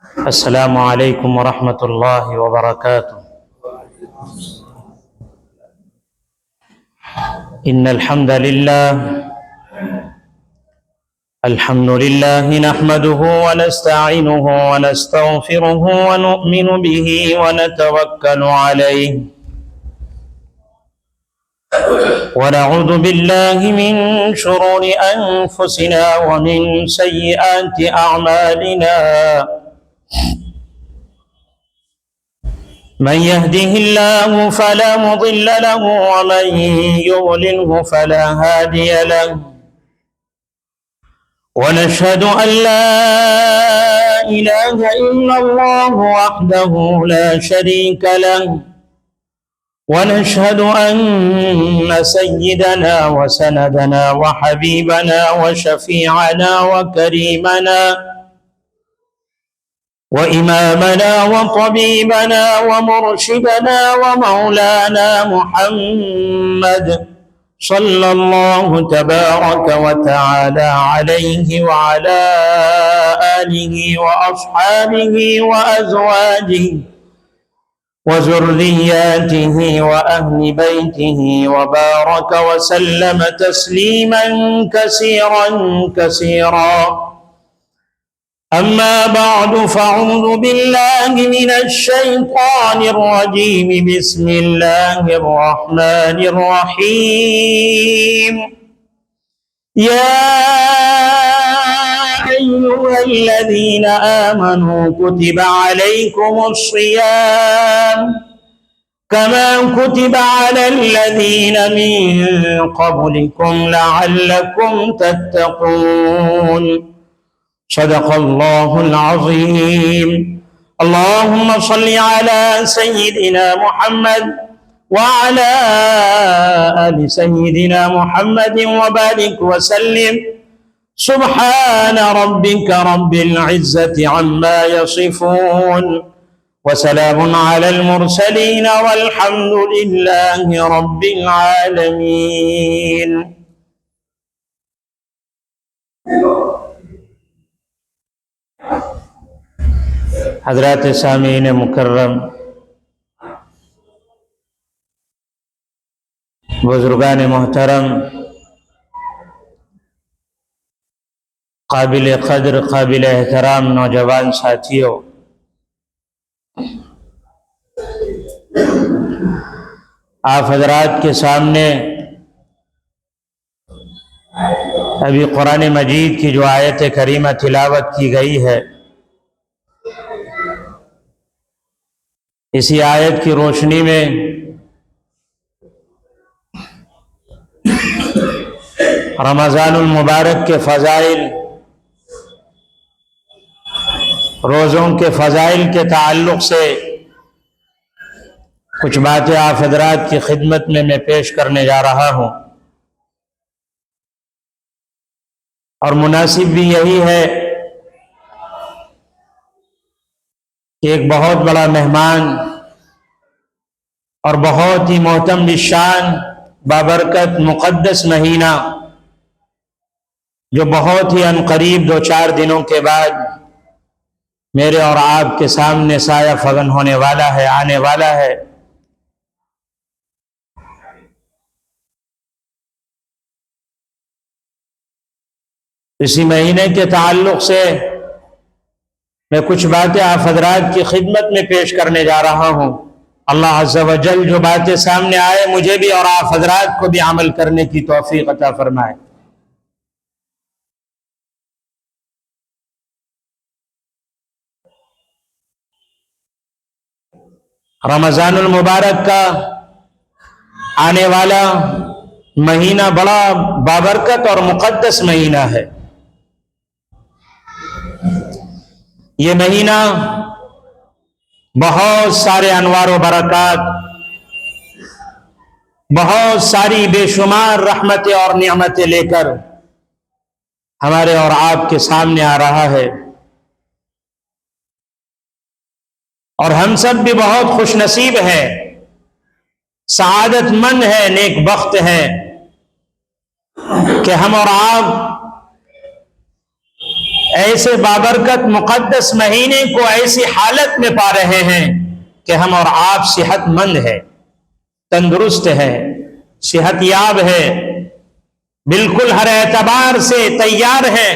السلام علیکم ورحمۃ اللہ وبرکاتہ۔ ان الحمد للہ نحمده ونستعینه ونستغفره ونؤمن به ونتوکل علیہ ونعوذ باللہ من شرور انفسنا ومن سیئات اعمالنا من يهده الله فلا مضل له ومن يضلله فلا هادي له ونشهد أن لا إله إلا الله وحده لا شريك له ونشهد أن سيدنا وسندنا وحبيبنا وشفيعنا وكريمنا وإمامنا وطبيبنا ومرشدنا ومولانا محمد صلى الله تبارك وتعالى عليه وعلى آله وأصحابه وأزواجه وذرياته وأهل بيته وبارك وسلم تسليما كثيرا كثيرا. أما بعد فأعوذ بالله من الشيطان الرجيم. بسم الله الرحمن الرحيم. يا أيها الذين آمنوا كتب عليكم الصيام كما كتب على الذين من قبلكم لعلكم تتقون. صدق الله العظيم. اللهم صل على سيدنا محمد وعلى آل سيدنا محمد وبارك وسلم. سبحان ربك رب العزة عما يصفون وسلام على المرسلين والحمد لله رب العالمين. حضرات سامعین مکرم، بزرگان محترم، قابل قدر قابل احترام نوجوان ساتھیوں، آپ حضرات کے سامنے ابھی قرآن مجید کی جو آیت کریمہ تلاوت کی گئی ہے، اسی آیت کی روشنی میں رمضان المبارک کے فضائل، روزوں کے فضائل کے تعلق سے کچھ باتیں آپ حضرات کی خدمت میں پیش کرنے جا رہا ہوں، اور مناسب بھی یہی ہے کہ ایک بہت بڑا مہمان اور بہت ہی محترم الشان بابرکت مقدس مہینہ جو بہت ہی عنقریب 2-4 دنوں کے بعد میرے اور آپ کے سامنے سایہ فگن ہونے والا ہے، آنے والا ہے، اسی مہینے کے تعلق سے میں کچھ باتیں آپ حضرات کی خدمت میں پیش کرنے جا رہا ہوں۔ اللہ عز و جل جو باتیں سامنے آئے مجھے بھی اور آپ حضرات کو بھی عمل کرنے کی توفیق عطا فرمائے۔ رمضان المبارک کا آنے والا مہینہ بڑا بابرکت اور مقدس مہینہ ہے۔ یہ مہینہ بہت سارے انوار و برکات، بہت ساری بے شمار رحمتیں اور نعمتیں لے کر ہمارے اور آپ کے سامنے آ رہا ہے، اور ہم سب بھی بہت خوش نصیب ہیں، سعادت مند ہے، نیک بخت ہے کہ ہم اور آپ ایسے بابرکت مقدس مہینے کو ایسی حالت میں پا رہے ہیں کہ ہم اور آپ صحت مند ہے، تندرست ہے، صحت یاب ہے، بالکل ہر اعتبار سے تیار ہے.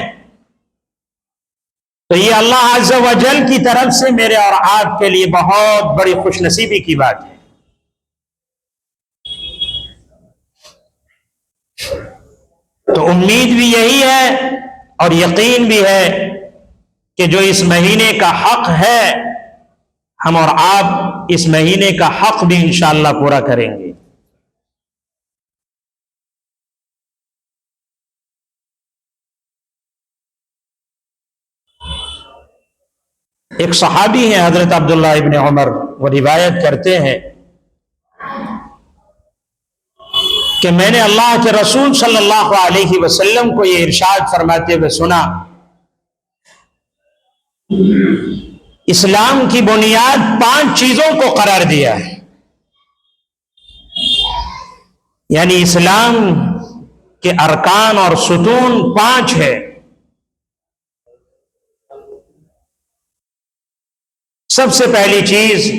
تو یہ اللہ عز و جل کی طرف سے میرے اور آپ کے لیے بہت بڑی خوش نصیبی کی بات ہے. تو امید بھی یہی ہے اور یقین بھی ہے کہ جو اس مہینے کا حق ہے ہم اور آپ اس مہینے کا حق بھی انشاءاللہ پورا کریں گے. ایک صحابی ہیں حضرت عبداللہ ابن عمر، وہ روایت کرتے ہیں کہ میں نے اللہ کے رسول صلی اللہ علیہ وسلم کو یہ ارشاد فرماتے ہوئے سنا، اسلام کی بنیاد 5 چیزوں کو قرار دیا ہے. یعنی اسلام کے ارکان اور ستون 5 ہے. سب سے پہلی چیز،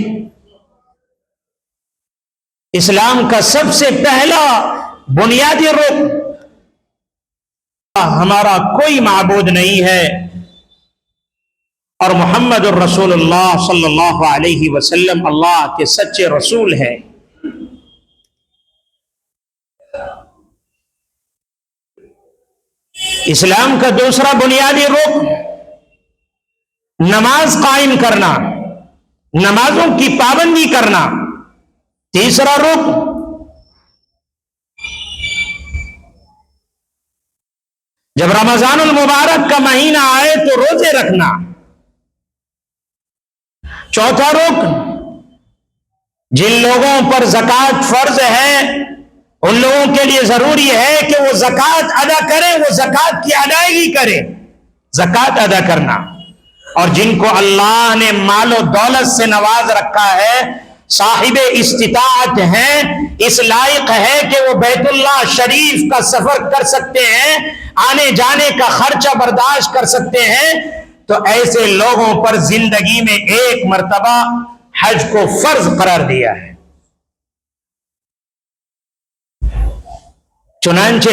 اسلام کا سب سے پہلا بنیادی رکن، ہمارا کوئی معبود نہیں ہے اور محمد الرسول اللہ صلی اللہ علیہ وسلم اللہ کے سچے رسول ہیں. اسلام کا دوسرا بنیادی رکن نماز قائم کرنا، نمازوں کی پابندی کرنا. تیسرا رکن جب رمضان المبارک کا مہینہ آئے تو روزے رکھنا. چوتھا رکن جن لوگوں پر زکوٰۃ فرض ہے ان لوگوں کے لیے ضروری ہے کہ وہ زکوٰۃ ادا کریں، وہ زکوٰۃ کی ادائیگی کریں، زکوٰۃ ادا کرنا. اور جن کو اللہ نے مال و دولت سے نواز رکھا ہے، صاحب استطاعت ہیں، اس لائق ہے کہ وہ بیت اللہ شریف کا سفر کر سکتے ہیں، آنے جانے کا خرچہ برداشت کر سکتے ہیں، تو ایسے لوگوں پر زندگی میں ایک مرتبہ حج کو فرض قرار دیا ہے. چنانچہ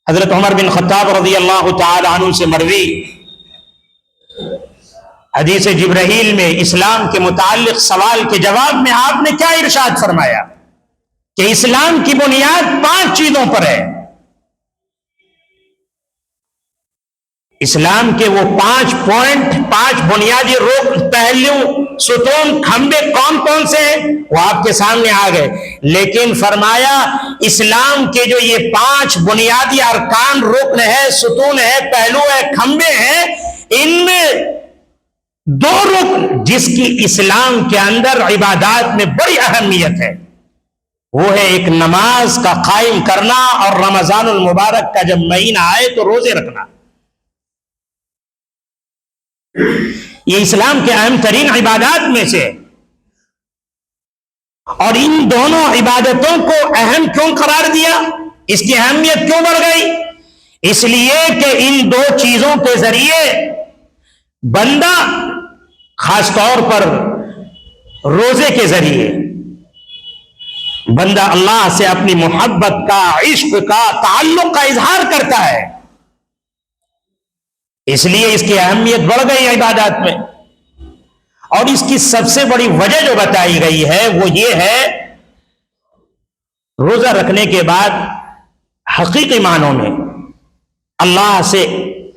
حضرت عمر بن خطاب رضی اللہ تعالی عنہ سے مروی حدیث جبرائیل میں اسلام کے متعلق سوال کے جواب میں آپ نے کیا ارشاد فرمایا کہ اسلام کی بنیاد 5 چیزوں پر ہے. اسلام کے وہ 5 پوائنٹ، 5 بنیادی رکن، پہلو، ستون، کھمبے کون کون سے ہیں وہ آپ کے سامنے آ گئے. لیکن فرمایا اسلام کے جو یہ 5 بنیادی ارکان، رکن ہے، ستون ہے، پہلو ہے، کھمبے ہیں، ان میں 2 رکن جس کی اسلام کے اندر عبادات میں بڑی اہمیت ہے، وہ ہے ایک نماز کا قائم کرنا اور رمضان المبارک کا جب مہینہ آئے تو روزے رکھنا. یہ اسلام کے اہم ترین عبادات میں سے. اور ان دونوں عبادتوں کو اہم کیوں قرار دیا، اس کی اہمیت کیوں بڑھ گئی؟ اس لیے کہ ان 2 چیزوں کے ذریعے بندہ، خاص طور پر روزے کے ذریعے بندہ اللہ سے اپنی محبت کا، عشق کا، تعلق کا اظہار کرتا ہے. اس لیے اس کی اہمیت بڑھ گئی عبادات میں. اور اس کی سب سے بڑی وجہ جو بتائی گئی ہے وہ یہ ہے، روزہ رکھنے کے بعد حقیقی معنوں میں اللہ سے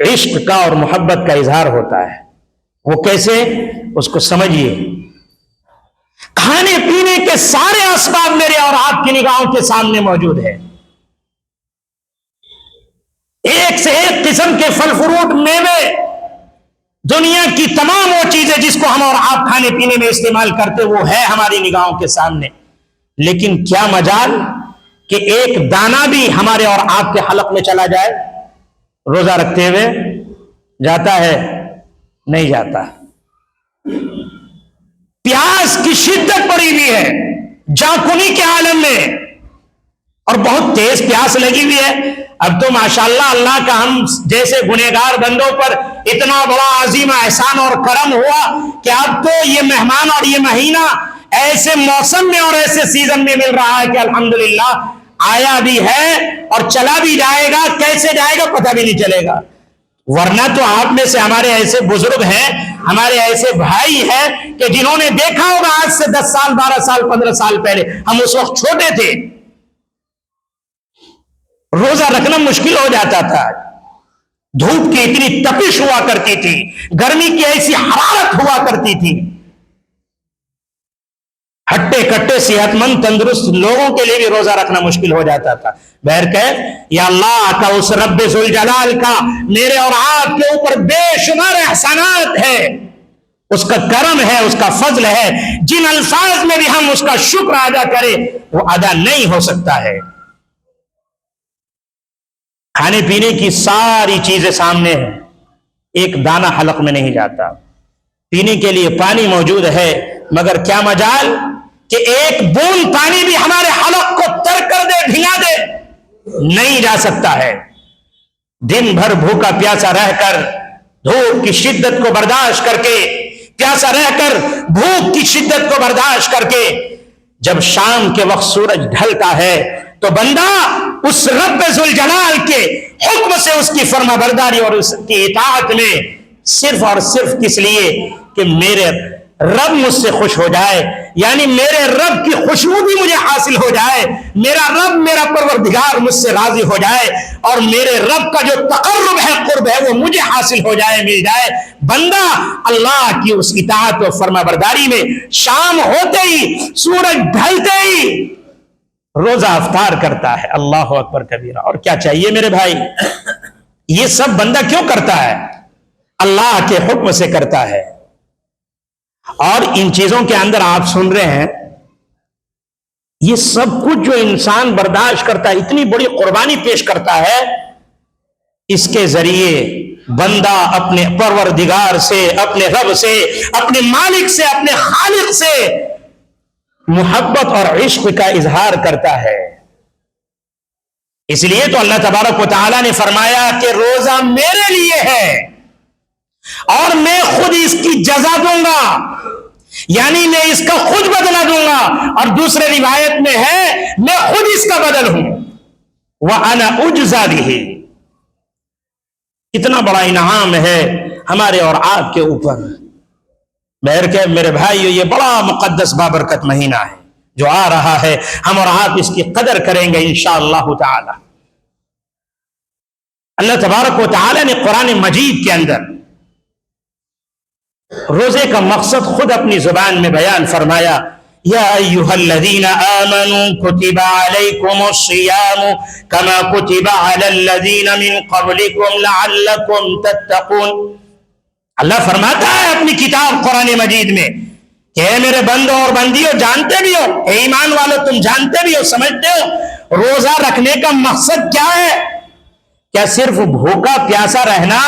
عشق کا اور محبت کا اظہار ہوتا ہے. وہ کیسے؟ اس کو سمجھیے. کھانے پینے کے سارے اسباب میرے اور آپ کی نگاہوں کے سامنے موجود ہے. ایک سے ایک قسم کے پھل فروٹ، میوے، دنیا کی تمام وہ چیزیں جس کو ہم اور آپ کھانے پینے میں استعمال کرتے وہ ہے ہماری نگاہوں کے سامنے. لیکن کیا مجال کہ ایک دانہ بھی ہمارے اور آپ کے حلق میں چلا جائے روزہ رکھتے ہوئے؟ جاتا ہے؟ نہیں جاتا. پیاس کی شدت پڑی ہوئی ہے جاکنی کے عالم میں اور بہت تیز پیاس لگی ہوئی ہے. اب تو ماشاءاللہ اللہ کا ہم جیسے گنہگار بندوں پر اتنا بڑا عظیم احسان اور کرم ہوا کہ اب تو یہ مہمان اور یہ مہینہ ایسے موسم میں اور ایسے سیزن میں مل رہا ہے کہ الحمدللہ آیا بھی ہے اور چلا بھی جائے گا، کیسے جائے گا پتہ بھی نہیں چلے گا۔ ورنہ تو آپ میں سے ہمارے ایسے بزرگ ہیں، ہمارے ایسے بھائی ہیں کہ جنہوں نے دیکھا ہوگا آج سے 10 سال 12 سال 15 سال پہلے، ہم اس وقت چھوٹے تھے، روزہ رکھنا مشکل ہو جاتا تھا، دھوپ کی اتنی تپش ہوا کرتی تھی، گرمی کی ایسی حرارت ہوا کرتی تھی، ہٹے کٹے صحت مند تندرست لوگوں کے لیے بھی روزہ رکھنا مشکل ہو جاتا تھا۔ بہرکیف یا اللہ کا اس رب ذوالجلال کا میرے اور آپ کے اوپر بے شمار احسانات ہے، اس کا کرم ہے، اس کا فضل ہے، جن الفاظ میں بھی ہم اس کا شکر ادا کریں وہ ادا نہیں ہو سکتا ہے۔ کھانے پینے کی ساری چیزیں سامنے ہیں، ایک دانہ حلق میں نہیں جاتا، پینے کے لیے پانی موجود ہے، مگر کیا مجال کہ ایک بوند پانی بھی ہمارے حلق کو تر کر دے، بھگا دے، نہیں جا سکتا ہے۔ دن بھر بھوکا پیاسا رہ کر، دھوپ کی شدت کو برداشت کر کے، پیاسا رہ کر بھوک کی شدت کو برداشت کر کے، جب شام کے وقت سورج ڈھلتا ہے تو بندہ اس رب ذوالجلال کے حکم سے اس کی فرما برداری اور اس کی اطاعت میں صرف اور صرف کس لیے کہ میرے رب مجھ سے خوش ہو جائے، یعنی میرے رب کی خوشبو بھی مجھے حاصل ہو جائے، میرا رب میرا پروردگار مجھ سے راضی ہو جائے، اور میرے رب کا جو تقرب ہے، قرب ہے، وہ مجھے حاصل ہو جائے، مل جائے۔ بندہ اللہ کی اس اطاعت و فرما برداری میں شام ہوتے ہی، سورج ڈھلتے ہی روزہ افطار کرتا ہے۔ اللہ اکبر کبیرہ۔ اور کیا چاہیے میرے بھائی؟ یہ سب بندہ کیوں کرتا ہے؟ اللہ کے حکم سے کرتا ہے۔ اور ان چیزوں کے اندر آپ سن رہے ہیں، یہ سب کچھ جو انسان برداشت کرتا ہے، اتنی بڑی قربانی پیش کرتا ہے، اس کے ذریعے بندہ اپنے پروردگار سے، اپنے رب سے، اپنے مالک سے، اپنے خالق سے محبت اور عشق کا اظہار کرتا ہے۔ اس لیے تو اللہ تبارک و تعالیٰ نے فرمایا کہ روزہ میرے لیے ہے اور میں خود اس کی جزا دوں گا، یعنی میں اس کا خود بدلہ دوں گا، اور دوسرے روایت میں ہے میں خود اس کا بدل ہوں، وَأَنَا أُجْزَى بِهِ۔ کتنا بڑا انعام ہے ہمارے اور آپ کے اوپر۔ بہرکیف میرے بھائیو، یہ بڑا مقدس بابرکت مہینہ ہے جو آ رہا ہے، ہم اور آپ اس کی قدر کریں گے انشاءاللہ تعالی۔ اللہ تبارک و تعالی نے قرآن مجید کے اندر روزے کا مقصد خود اپنی زبان میں بیان فرمایا، یا ایھا الذین آمنوا کتب علیکم الصیام کما کتب علی الذین من قبلکم لعلکم تتقون۔ اللہ فرماتا ہے اپنی کتاب قرآن مجید میں کہ اے میرے بندوں اور بندیوں، جانتے بھی ہو، اے ایمان والو تم جانتے بھی ہو، سمجھتے ہو روزہ رکھنے کا مقصد کیا ہے؟ کیا صرف بھوکا پیاسا رہنا،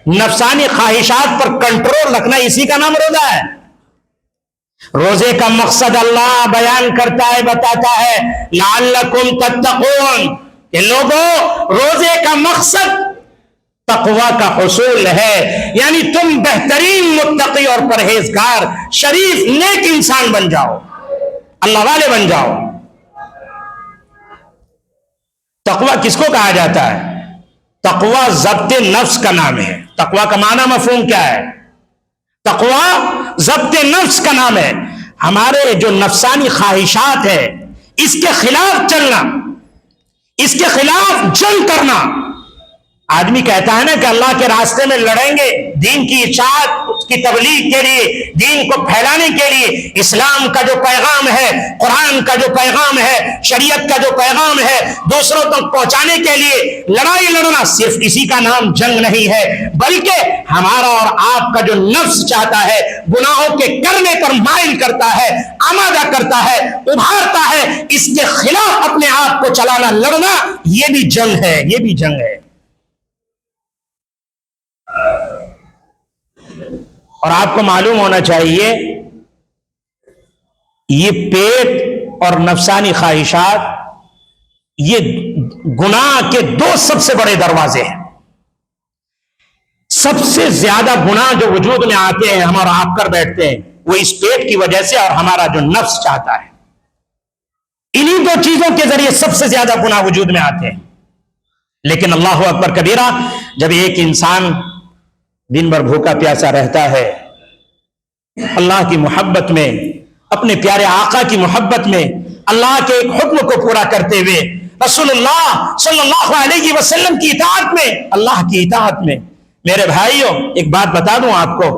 نفسانی خواہشات پر کنٹرول رکھنا، اسی کا نام روزہ ہے؟ روزے کا مقصد اللہ بیان کرتا ہے، بتاتا ہے لعلکم تتقون، کہ لوگوں روزے کا مقصد تقوی کا حصول ہے، یعنی تم بہترین متقی اور پرہیزگار شریف نیک انسان بن جاؤ، اللہ والے بن جاؤ۔ تقوی کس کو کہا جاتا ہے؟ تقوی ضبط نفس کا نام ہے۔ تقوی کا معنی مفہوم کیا ہے؟ تقوی ضبط نفس کا نام ہے، ہمارے جو نفسانی خواہشات ہے اس کے خلاف چلنا، اس کے خلاف جنگ کرنا۔ آدمی کہتا ہے نا کہ اللہ کے راستے میں لڑیں گے، دین کی اشاعت، اس کی تبلیغ کے لیے، دین کو پھیلانے کے لیے، اسلام کا جو پیغام ہے، قرآن کا جو پیغام ہے، شریعت کا جو پیغام ہے، دوسروں تک پہنچانے کے لیے لڑائی لڑنا، صرف اسی کا نام جنگ نہیں ہے، بلکہ ہمارا اور آپ کا جو نفس چاہتا ہے، گناہوں کے کرنے پر مائل کرتا ہے، آمادہ کرتا ہے، ابھارتا ہے، اس کے خلاف اپنے آپ کو چلانا، لڑنا، یہ بھی جنگ ہے، یہ بھی جنگ ہے۔ اور آپ کو معلوم ہونا چاہیے یہ پیٹ اور نفسانی خواہشات یہ گناہ کے دو سب سے بڑے دروازے ہیں. سب سے زیادہ گناہ جو وجود میں آتے ہیں ہم اور آپ کر بیٹھتے ہیں وہ اس پیٹ کی وجہ سے اور ہمارا جو نفس چاہتا ہے. انہی دو چیزوں کے ذریعے سب سے زیادہ گناہ وجود میں آتے ہیں. لیکن اللہ اکبر کبیرہ، جب ایک انسان دن بھر بھوکا پیاسا رہتا ہے، اللہ کی محبت میں، اپنے پیارے آقا کی محبت میں، اللہ کے ایک حکم کو پورا کرتے ہوئے، رسول اللہ صلی اللہ علیہ وسلم کی اطاعت میں، اللہ کی اطاعت میں، میرے بھائیوں ایک بات بتا دوں آپ کو،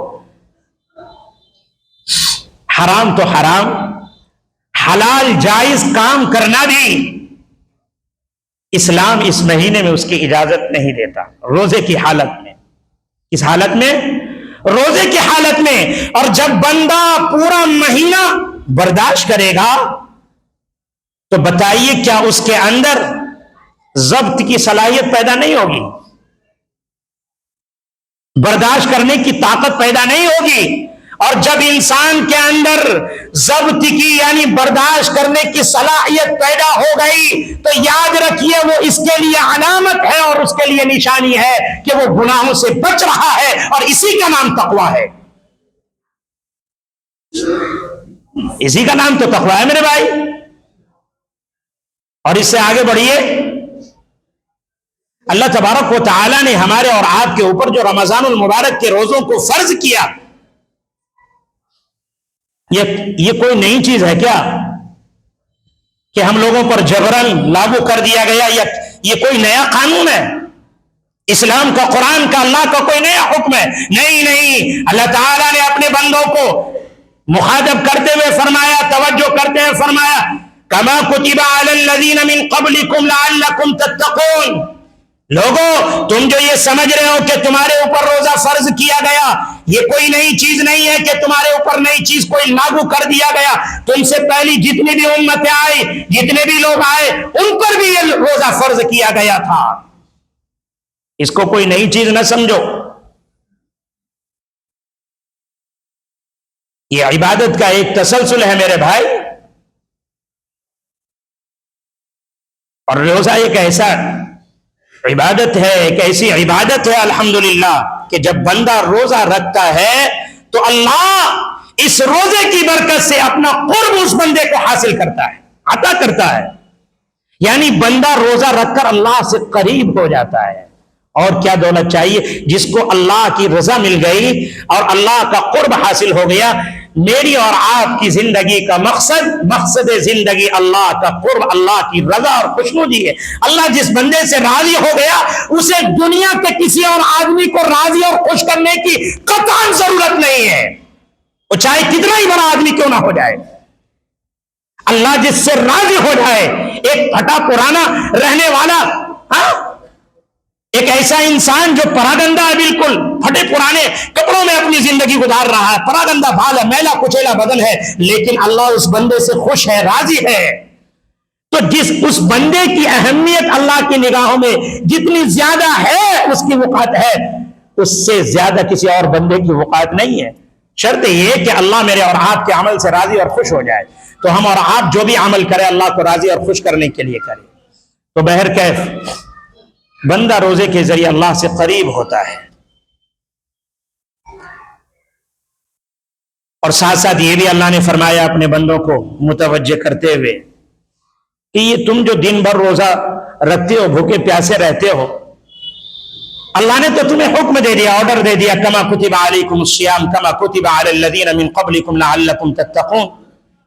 حرام تو حرام، حلال جائز کام کرنا بھی اسلام اس مہینے میں اس کی اجازت نہیں دیتا. روزے کی حالت میں. کس حالت میں؟ روزے کی حالت میں. اور جب بندہ پورا مہینہ برداشت کرے گا تو بتائیے کیا اس کے اندر ضبط کی صلاحیت پیدا نہیں ہوگی؟ برداشت کرنے کی طاقت پیدا نہیں ہوگی؟ اور جب انسان کے اندر ضبط کی یعنی برداشت کرنے کی صلاحیت پیدا ہو گئی تو یاد رکھیے وہ اس کے لیے علامت ہے اور اس کے لیے نشانی ہے کہ وہ گناہوں سے بچ رہا ہے، اور اسی کا نام تقویٰ ہے. اسی کا نام تو تقویٰ ہے میرے بھائی. اور اس سے آگے بڑھیے، اللہ تبارک و تعالی نے ہمارے اور آپ کے اوپر جو رمضان المبارک کے روزوں کو فرض کیا، یہ کوئی نئی چیز ہے کیا کہ ہم لوگوں پر جبرن لاگو کر دیا گیا؟ یہ کوئی نیا قانون ہے؟ اسلام کا، قرآن کا، اللہ کا کوئی نیا حکم ہے؟ نہیں. اللہ تعالیٰ نے اپنے بندوں کو مخاطب کرتے ہوئے فرمایا، توجہ کرتے ہوئے فرمایا، کما کتب علی الذین من قبلکم لعلکم تتقون. لوگوں تم جو یہ سمجھ رہے ہو کہ تمہارے اوپر روزہ فرض کیا گیا، یہ کوئی نئی چیز نہیں ہے کہ تمہارے اوپر نئی چیز کوئی لاگو کر دیا گیا. تم سے پہلی جتنی بھی امتیں آئی، جتنے بھی لوگ آئے، ان پر بھی یہ روزہ فرض کیا گیا تھا. اس کو کوئی نئی چیز نہ سمجھو. یہ عبادت کا ایک تسلسل ہے میرے بھائی. اور روزہ ایک ایسا عبادت ہے، ایک ایسی عبادت ہے الحمدللہ کہ جب بندہ روزہ رکھتا ہے تو اللہ اس روزے کی برکت سے اپنا قرب اس بندے کو حاصل کرتا ہے، عطا کرتا ہے. یعنی بندہ روزہ رکھ کر اللہ سے قریب ہو جاتا ہے. اور کیا دولت چاہیے؟ جس کو اللہ کی رضا مل گئی اور اللہ کا قرب حاصل ہو گیا. میری اور آپ کی زندگی کا مقصد زندگی اللہ کا قرب، اللہ کی رضا اور خوشنودی ہے. اللہ جس بندے سے راضی ہو گیا اسے دنیا کے کسی اور آدمی کو راضی اور خوش کرنے کی قطعاً ضرورت نہیں ہے، وہ چاہے کتنا ہی بڑا آدمی کیوں نہ ہو جائے. اللہ جس سے راضی ہو جائے، ایک پھٹا پرانا رہنے والا، ایک ایسا انسان جو پراگندہ ہے، بالکل پھٹے پرانے کپڑوں میں اپنی زندگی گزار رہا ہے، پراگندہ بھال ہے، میلا کچیلا بدن ہے، لیکن اللہ اس بندے سے خوش ہے، راضی ہے. تو اس بندے کی اہمیت اللہ کی نگاہوں میں جتنی زیادہ ہے، اس کی وقعت ہے، اس سے زیادہ کسی اور بندے کی وقعت نہیں ہے. شرط یہ کہ اللہ میرے اور آپ کے عمل سے راضی اور خوش ہو جائے. تو ہم اور آپ جو بھی عمل کرے اللہ کو راضی اور خوش کرنے کے لیے کرے. تو بہرکیف بندہ روزے کے ذریعے اللہ سے قریب ہوتا ہے. اور ساتھ ساتھ یہ بھی اللہ نے فرمایا اپنے بندوں کو متوجہ کرتے ہوئے کہ یہ تم جو دن بھر روزہ رکھتے ہو، بھوکے پیاسے رہتے ہو، اللہ نے تو تمہیں حکم دے دیا، آرڈر دے دیا، کما کتب علیکم الصیام کما کتب علی الذین من قبلکم لعلکم تتقون.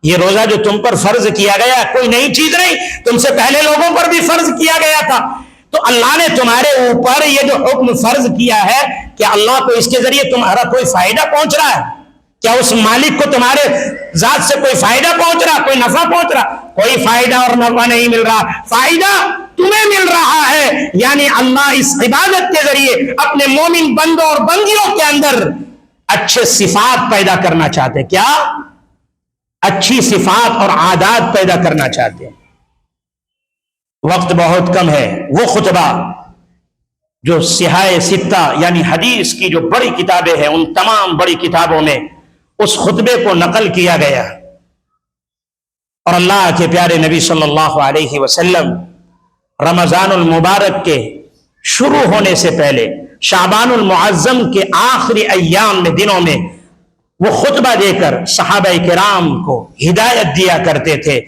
یہ روزہ جو تم پر فرض کیا گیا کوئی نئی چیز نہیں، تم سے پہلے لوگوں پر بھی فرض کیا گیا تھا. تو اللہ نے تمہارے اوپر یہ جو حکم فرض کیا ہے، کیا اللہ کو اس کے ذریعے تمہارا کوئی فائدہ پہنچ رہا ہے؟ کیا اس مالک کو تمہارے ذات سے کوئی فائدہ پہنچ رہا، کوئی نفع پہنچ رہا؟ کوئی فائدہ اور نفع نہیں مل رہا. فائدہ تمہیں مل رہا ہے. یعنی اللہ اس عبادت کے ذریعے اپنے مومن بندوں اور بندیوں کے اندر اچھے صفات پیدا کرنا چاہتے. کیا؟ اچھی صفات اور عادات پیدا کرنا چاہتے ہیں. وقت بہت کم ہے. وہ خطبہ جو صحاح ستہ یعنی حدیث کی جو بڑی کتابیں ہیں، ان تمام بڑی کتابوں میں اس خطبے کو نقل کیا گیا، اور اللہ کے پیارے نبی صلی اللہ علیہ وسلم رمضان المبارک کے شروع ہونے سے پہلے شعبان المعظم کے آخری ایام میں دنوں میں وہ خطبہ دے کر صحابہ کرام کو ہدایت دیا کرتے تھے.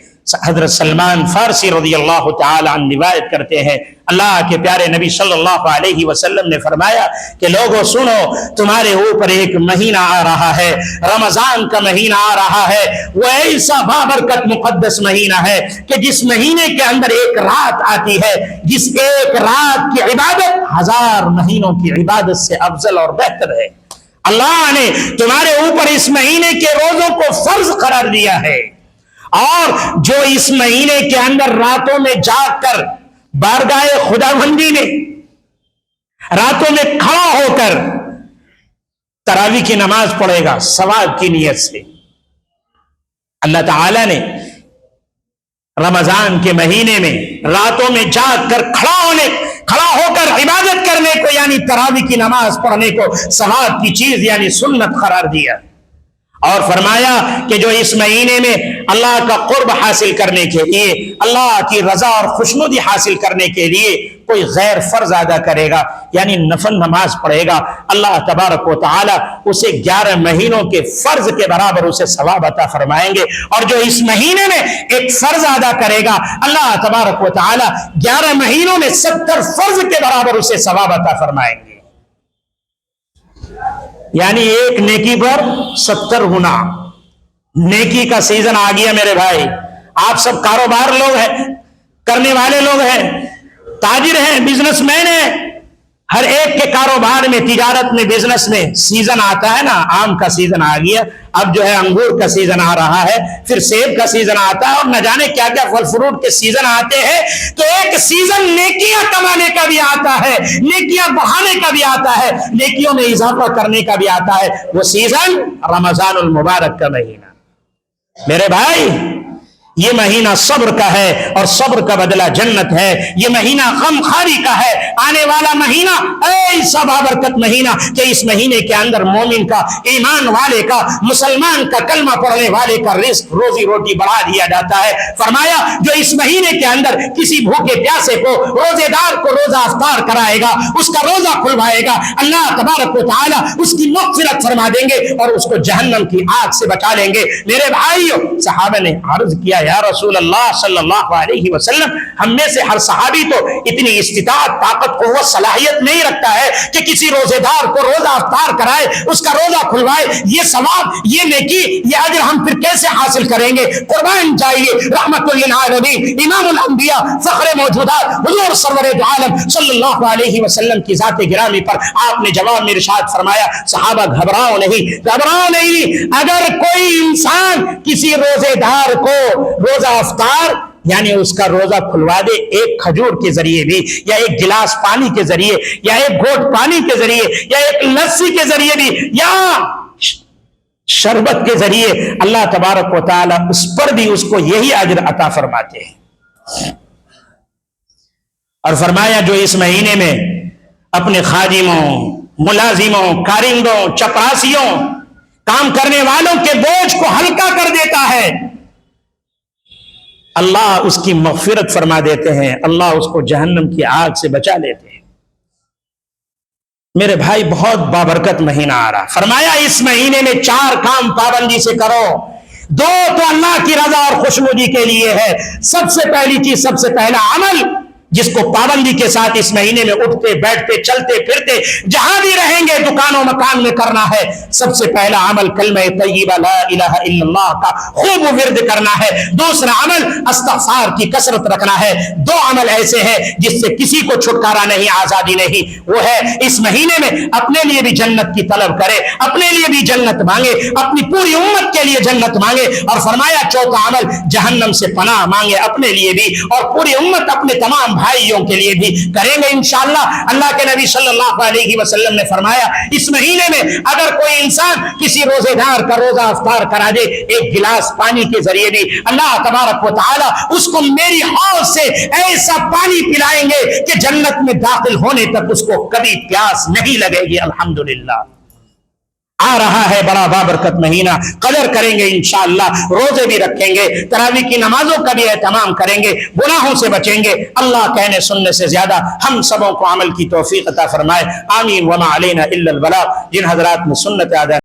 حضرت سلمان فارسی رضی اللہ تعالی عنہ روایت کرتے ہیں اللہ کے پیارے نبی صلی اللہ علیہ وسلم نے فرمایا کہ لوگوں سنو، تمہارے اوپر ایک مہینہ آ رہا ہے، رمضان کا مہینہ آ رہا ہے. وہ ایسا بابرکت مقدس مہینہ ہے کہ جس مہینے کے اندر ایک رات آتی ہے، جس ایک رات کی عبادت 1000 مہینوں کی عبادت سے افضل اور بہتر ہے. اللہ نے تمہارے اوپر اس مہینے کے روزوں کو فرض قرار دیا ہے، اور جو اس مہینے کے اندر راتوں میں جاگ کر بارگاہ خداوندی میں راتوں میں کھڑا ہو کر تراویح کی نماز پڑھے گا ثواب کی نیت سے، اللہ تعالی نے رمضان کے مہینے میں راتوں میں جاگ کر کھڑا ہو کر عبادت کرنے کو یعنی تراویح کی نماز پڑھنے کو ثواب کی چیز یعنی سنت قرار دیا، اور فرمایا کہ جو اس مہینے میں اللہ کا قرب حاصل کرنے کے لیے، اللہ کی رضا اور خوشنودی حاصل کرنے کے لیے کوئی غیر فرض ادا کرے گا یعنی نفل نماز پڑھے گا، اللہ تبارک و تعالی اسے 11 مہینوں کے فرض کے برابر اسے ثواب عطا فرمائیں گے. اور جو اس مہینے میں ایک فرض ادا کرے گا، اللہ تبارک و تعالی 11 مہینوں میں 70 فرض کے برابر اسے ثواب عطا فرمائیں گے. یعنی ایک نیکی پر 70 گنا. نیکی کا سیزن آ گیا میرے بھائی. آپ سب کاروبار لوگ ہیں، کرنے والے لوگ ہیں، تاجر ہیں، بزنس مین ہیں. ہر ایک کے کاروبار میں، تجارت میں، بزنس میں سیزن آتا ہے نا. آم کا سیزن آ گیا، اب جو ہے انگور کا سیزن آ رہا ہے، پھر سیب کا سیزن آتا ہے، اور نہ جانے کیا کیا پھل فروٹ کے سیزن آتے ہیں. تو ایک سیزن نیکیاں کمانے کا بھی آتا ہے، نیکیاں بڑھانے کا بھی آتا ہے، نیکیوں میں اضافہ کرنے کا بھی آتا ہے. وہ سیزن رمضان المبارک کا مہینہ. میرے بھائی یہ مہینہ صبر کا ہے اور صبر کا بدلہ جنت ہے. یہ مہینہ غم خاری کا ہے. آنے والا مہینہ ایسا بابرکت مہینہ کہ اس مہینے کے اندر مومن کا، ایمان والے کا، مسلمان کا، کلمہ پڑھنے والے کا رزق، روزی روٹی بڑھا دیا جاتا ہے. فرمایا جو اس مہینے کے اندر کسی بھوکے پیاسے کو، روزے دار کو روزہ افطار کرائے گا، اس کا روزہ کھلوائے گا، اللہ تبارک و تعالی اس کی مغفرت فرما دیں گے اور اس کو جہنم کی آگ سے بچا لیں گے. میرے بھائیو، صحابہ نے عرض کیا یا رسول اللہ صلی اللہ علیہ وسلم، ہم میں سے ہر صحابی تو اتنی استطاعت، طاقت، قوت، صلاحیت نہیں رکھتا ہے کہ کسی روزے دار کو روزہ افطار کرائے، اس کا روزہ کھلوائے. یہ ثواب، یہ نیکی، یہ اجر ہم پھر کیسے حاصل کریں گے؟ قربان جائیے رحمت للعالمین، امام الانبیاء، فخر موجودات، حضور سرور دو عالم صلی اللہ علیہ وسلم کی ذات گرامی پر آپ نے جواب میں ارشاد فرمایا، صحابہ گھبراؤ نہیں. اگر کوئی انسان کسی روزے دار کو روزہ افطار یعنی اس کا روزہ کھلوا دے، ایک کھجور کے ذریعے بھی، یا ایک گلاس پانی کے ذریعے، یا ایک گھونٹ پانی کے ذریعے، یا ایک لسی کے ذریعے بھی، یا شربت کے ذریعے، اللہ تبارک و تعالی اس پر بھی اس کو یہی اجر عطا فرماتے ہیں. اور فرمایا جو اس مہینے میں اپنے خادموں، ملازموں، کارندوں، چپراسیوں، کام کرنے والوں کے بوجھ کو ہلکا کر دیتا ہے، اللہ اس کی مغفرت فرما دیتے ہیں، اللہ اس کو جہنم کی آگ سے بچا لیتے ہیں. میرے بھائی بہت بابرکت مہینہ آ رہا. فرمایا اس مہینے میں 4 کام پابندی سے کرو. 2 تو اللہ کی رضا اور خوشنودی کے لیے ہے. سب سے پہلی چیز، سب سے پہلا عمل جس کو پابندی کے ساتھ اس مہینے میں اٹھتے بیٹھتے چلتے پھرتے جہاں بھی رہیں گے دکانوں مکان میں کرنا ہے. سب سے پہلا عمل کلمہ طیبہ لا الہ الا اللہ کا خوب ورد کرنا ہے. دوسرا عمل استغفار کی کثرت رکھنا ہے. 2 عمل ایسے ہیں جس سے کسی کو چھٹکارا نہیں، آزادی نہیں. وہ ہے اس مہینے میں اپنے لیے بھی جنت کی طلب کرے، اپنے لیے بھی جنت مانگے، اپنی پوری امت کے لیے جنت مانگے. اور فرمایا چوتھا عمل جہنم سے پناہ مانگے، اپنے لیے بھی اور پوری امت، اپنے تمام بھائیوں کے لیے بھی کریں گے انشاءاللہ. اللہ کے نبی صلی اللہ علیہ وسلم نے فرمایا اس مہینے میں اگر کوئی انسان کسی روزے دار کا روزہ افطار کرا دے ایک گلاس پانی کے ذریعے بھی، اللہ تبارک و تعالی اس کو میری حوض سے ایسا پانی پلائیں گے کہ جنت میں داخل ہونے تک اس کو کبھی پیاس نہیں لگے گی. الحمدللہ آ رہا ہے بڑا بابرکت مہینہ، قدر کریں گے انشاءاللہ، روزے بھی رکھیں گے، تراویح کی نمازوں کا بھی اہتمام کریں گے، گناہوں سے بچیں گے۔ اللہ کہنے سننے سے زیادہ ہم سبوں کو عمل کی توفیق عطا فرمائے، آمین۔ وما علینا الا البلاغ۔ جن حضرات نے سنت ادا